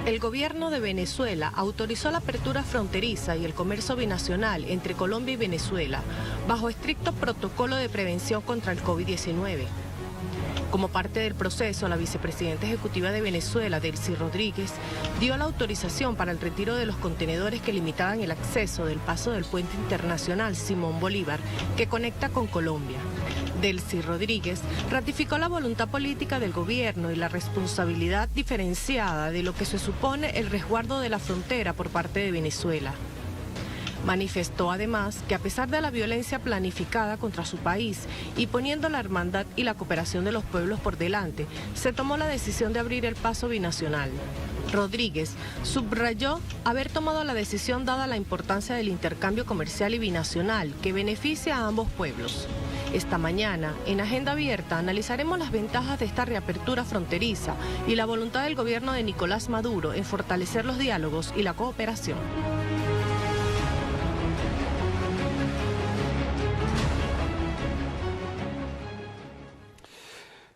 El gobierno de Venezuela autorizó la apertura fronteriza y el comercio binacional entre Colombia y Venezuela bajo estricto protocolo de prevención contra el COVID-19. Como parte del proceso, la vicepresidenta ejecutiva de Venezuela, Delcy Rodríguez, dio la autorización para el retiro de los contenedores que limitaban el acceso del paso del puente internacional Simón Bolívar, que conecta con Colombia. Delcy Rodríguez ratificó la voluntad política del gobierno y la responsabilidad diferenciada de lo que se supone el resguardo de la frontera por parte de Venezuela. Manifestó además que a pesar de la violencia planificada contra su país y poniendo la hermandad y la cooperación de los pueblos por delante, se tomó la decisión de abrir el paso binacional. Rodríguez subrayó haber tomado la decisión dada la importancia del intercambio comercial y binacional que beneficia a ambos pueblos. Esta mañana, en Agenda Abierta, analizaremos las ventajas de esta reapertura fronteriza y la voluntad del gobierno de Nicolás Maduro en fortalecer los diálogos y la cooperación.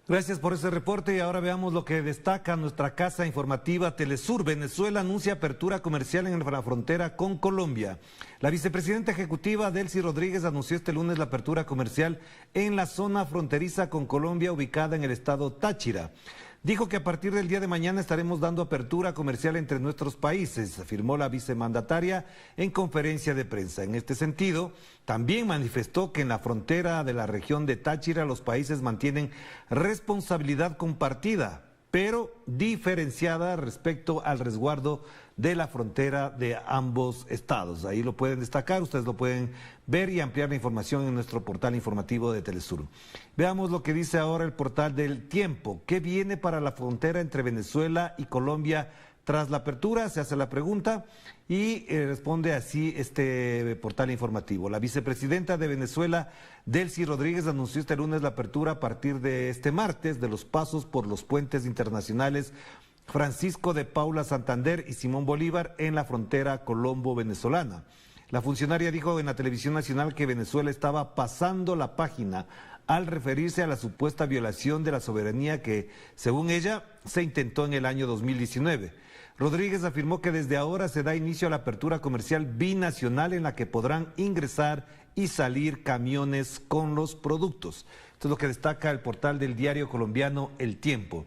Gracias por ese reporte y ahora veamos lo que destaca nuestra casa informativa Telesur. Venezuela anuncia apertura comercial en la frontera con Colombia. La vicepresidenta ejecutiva Delcy Rodríguez anunció este lunes la apertura comercial en la zona fronteriza con Colombia ubicada en el estado Táchira. Dijo que a partir del día de mañana estaremos dando apertura comercial entre nuestros países, afirmó la vicemandataria en conferencia de prensa. En este sentido, también manifestó que en la frontera de la región de Táchira los países mantienen responsabilidad compartida, pero diferenciada respecto al resguardo de la frontera de ambos estados. Ahí lo pueden destacar, ustedes lo pueden ver y ampliar la información en nuestro portal informativo de Telesur. Veamos lo que dice ahora el portal del Tiempo. ¿Qué viene para la frontera entre Venezuela y Colombia tras la apertura? Se hace la pregunta y responde así este portal informativo. La vicepresidenta de Venezuela, Delcy Rodríguez, anunció este lunes la apertura a partir de este martes de los pasos por los puentes internacionales Francisco de Paula Santander y Simón Bolívar en la frontera colombo-venezolana. La funcionaria dijo en la televisión nacional que Venezuela estaba pasando la página al referirse a la supuesta violación de la soberanía que, según ella, se intentó en el año 2019. Rodríguez afirmó que desde ahora se da inicio a la apertura comercial binacional en la que podrán ingresar y salir camiones con los productos. Esto es lo que destaca el portal del diario colombiano El Tiempo.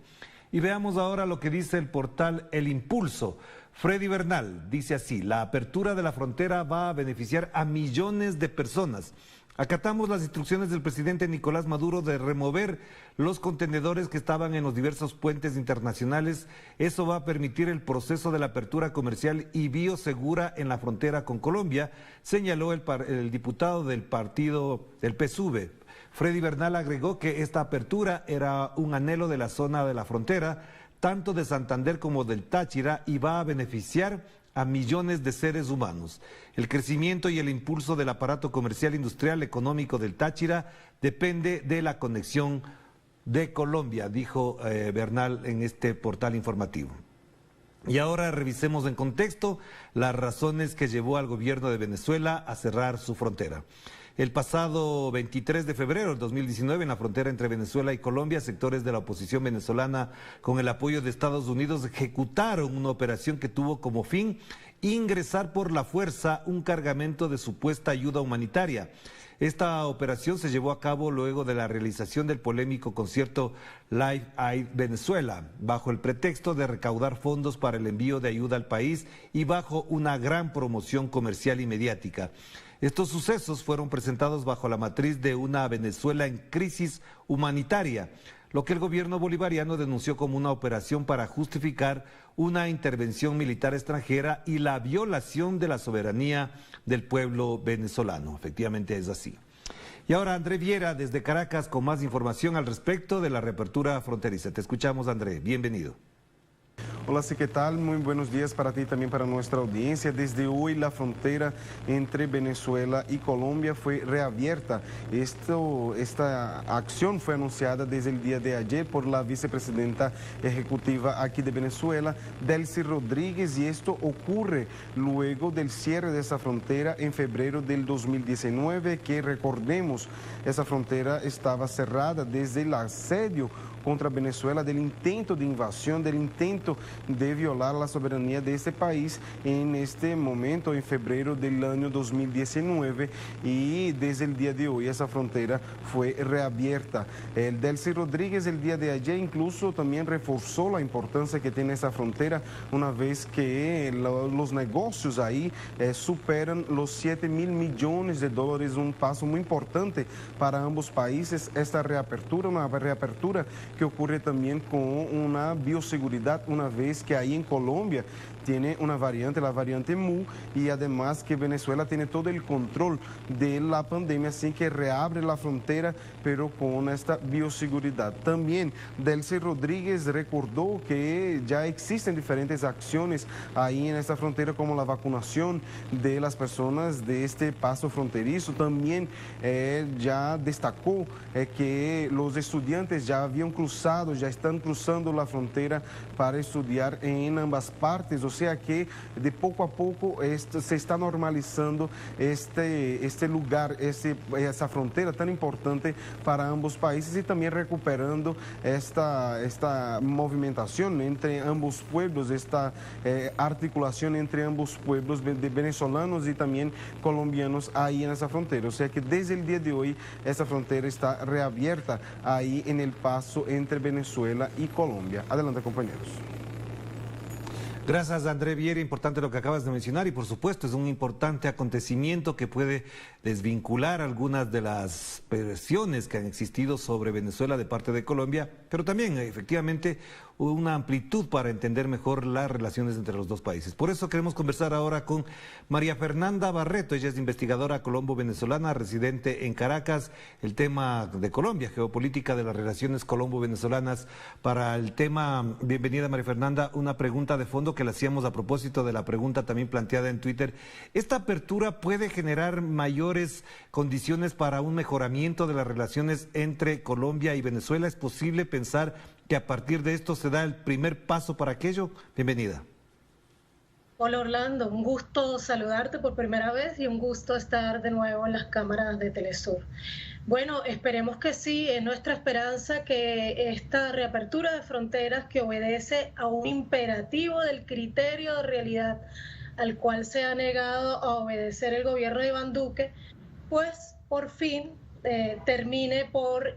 Y veamos ahora lo que dice el portal El Impulso. Freddy Bernal dice así: la apertura de la frontera va a beneficiar a millones de personas. Acatamos las instrucciones del presidente Nicolás Maduro de remover los contenedores que estaban en los diversos puentes internacionales. Eso va a permitir el proceso de la apertura comercial y biosegura en la frontera con Colombia, señaló el diputado del partido del PSUV. Freddy Bernal agregó que esta apertura era un anhelo de la zona de la frontera, tanto de Santander como del Táchira, y va a beneficiar a millones de seres humanos. El crecimiento y el impulso del aparato comercial, industrial, económico del Táchira depende de la conexión de Colombia, dijo Bernal en este portal informativo. Y ahora revisemos en contexto las razones que llevó al gobierno de Venezuela a cerrar su frontera. El pasado 23 de febrero del 2019, en la frontera entre Venezuela y Colombia, sectores de la oposición venezolana, con el apoyo de Estados Unidos, ejecutaron una operación que tuvo como fin ingresar por la fuerza un cargamento de supuesta ayuda humanitaria. Esta operación se llevó a cabo luego de la realización del polémico concierto Live Aid Venezuela, bajo el pretexto de recaudar fondos para el envío de ayuda al país y bajo una gran promoción comercial y mediática. Estos sucesos fueron presentados bajo la matriz de una Venezuela en crisis humanitaria, lo que el gobierno bolivariano denunció como una operación para justificar una intervención militar extranjera y la violación de la soberanía del pueblo venezolano. Efectivamente es así. Y ahora André Viera desde Caracas con más información al respecto de la reapertura fronteriza. Te escuchamos, André. Bienvenido. Hola, sí, ¿qué tal? Muy buenos días para ti y también para nuestra audiencia. Desde hoy la frontera entre Venezuela y Colombia fue reabierta. Esta acción fue anunciada desde el día de ayer por la vicepresidenta ejecutiva aquí de Venezuela, Delcy Rodríguez, y esto ocurre luego del cierre de esa frontera en febrero del 2019, que recordemos, esa frontera estaba cerrada desde el asedio contra Venezuela, del intento de invasión, del intento de violar la soberanía de este país en este momento, en febrero del año 2019, y desde el día de hoy esa frontera fue reabierta. El Delcy Rodríguez el día de ayer incluso también reforzó la importancia que tiene esa frontera, una vez que los negocios ahí superan los 7.000 millones de dólares, un paso muy importante para ambos países. Esta reapertura, una reapertura que ocurre también con una bioseguridad, una vez que ahí en Colombia tiene una variante, la variante Mu, y además que Venezuela tiene todo el control de la pandemia, así que reabre la frontera, pero con esta bioseguridad. También Delcy Rodríguez recordó que ya existen diferentes acciones ahí en esta frontera, como la vacunación de las personas de este paso fronterizo. También ya destacó que los estudiantes ya habían cruzado, ya están cruzando la frontera para estudiar en ambas partes, o sea que de poco a poco se está normalizando este lugar, esa frontera tan importante para ambos países, y también recuperando esta movimentación entre ambos pueblos, esta articulación entre ambos pueblos de venezolanos y también colombianos ahí en esa frontera. O sea que desde el día de hoy esa frontera está reabierta ahí en el paso entre Venezuela y Colombia. Adelante, compañeros. Gracias, André Viera. Importante lo que acabas de mencionar, y por supuesto es un importante acontecimiento que puede desvincular algunas de las presiones que han existido sobre Venezuela de parte de Colombia, pero también efectivamente una amplitud para entender mejor las relaciones entre los dos países. Por eso queremos conversar ahora con María Fernanda Barreto. Ella es investigadora colombo-venezolana, residente en Caracas. El tema de Colombia, geopolítica de las relaciones colombo-venezolanas. Para el tema, bienvenida María Fernanda, una pregunta de fondo que le hacíamos a propósito de la pregunta también planteada en Twitter. ¿Esta apertura puede generar mayores condiciones para un mejoramiento de las relaciones entre Colombia y Venezuela? ¿Es posible pensar que a partir de esto se da el primer paso para aquello? Bienvenida. Hola Orlando, un gusto saludarte por primera vez y un gusto estar de nuevo en las cámaras de Telesur. Bueno, esperemos que sí, es nuestra esperanza que esta reapertura de fronteras, que obedece a un imperativo del criterio de realidad al cual se ha negado a obedecer el gobierno de Iván Duque, pues por fin termine por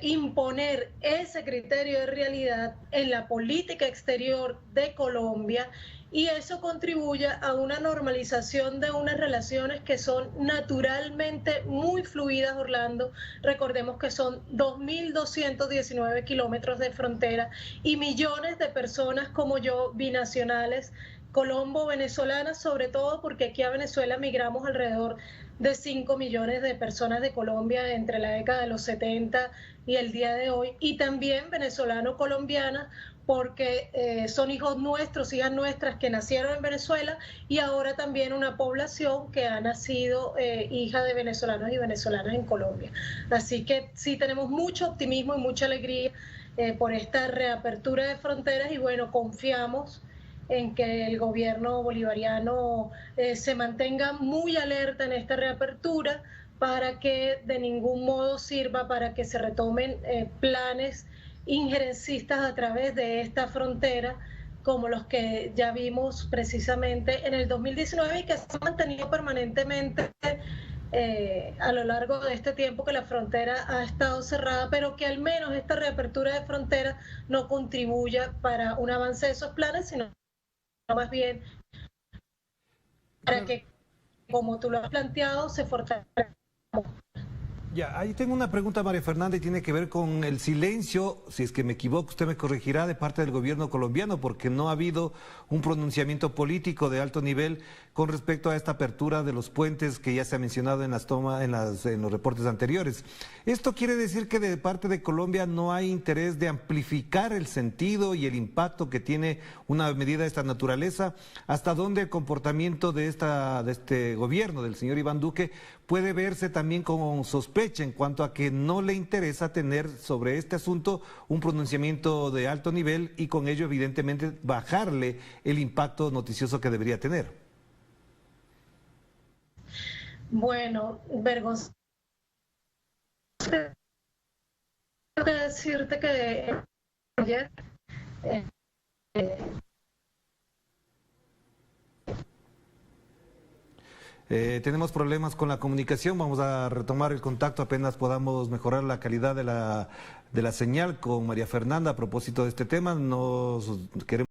imponer ese criterio de realidad en la política exterior de Colombia, y eso contribuye a una normalización de unas relaciones que son naturalmente muy fluidas, Orlando. Recordemos que son 2.219 kilómetros de frontera y millones de personas como yo, binacionales, colombo-venezolanas, sobre todo porque aquí a Venezuela migramos alrededor de 5 millones de personas de Colombia entre la década de los 70 y el día de hoy, y también venezolano-colombianas, porque son hijos nuestros, hijas nuestras que nacieron en Venezuela, y ahora también una población que ha nacido hija de venezolanos y venezolanas en Colombia. Así que sí, tenemos mucho optimismo y mucha alegría por esta reapertura de fronteras, y bueno, confiamos en que el gobierno bolivariano se mantenga muy alerta en esta reapertura, para que de ningún modo sirva para que se retomen planes injerencistas a través de esta frontera, como los que ya vimos precisamente en el 2019 y que se han mantenido permanentemente a lo largo de este tiempo que la frontera ha estado cerrada, pero que al menos esta reapertura de frontera no contribuya para un avance de esos planes, sino más bien para que, como tú lo has planteado, se fortalezca. Ya, ahí tengo una pregunta, María Fernanda, y tiene que ver con el silencio, si es que me equivoco, usted me corregirá, de parte del gobierno colombiano, porque no ha habido un pronunciamiento político de alto nivel con respecto a esta apertura de los puentes que ya se ha mencionado en los reportes anteriores. ¿Esto quiere decir que de parte de Colombia no hay interés de amplificar el sentido y el impacto que tiene una medida de esta naturaleza? ¿Hasta dónde el comportamiento de este gobierno, del señor Iván Duque, puede verse también con sospecha en cuanto a que no le interesa tener sobre este asunto un pronunciamiento de alto nivel y con ello evidentemente bajarle el impacto noticioso que debería tener? Bueno, vergonzoso que decirte que ayer tenemos problemas con la comunicación, vamos a retomar el contacto apenas podamos mejorar la calidad de la señal con María Fernanda a propósito de este tema. Nos queremos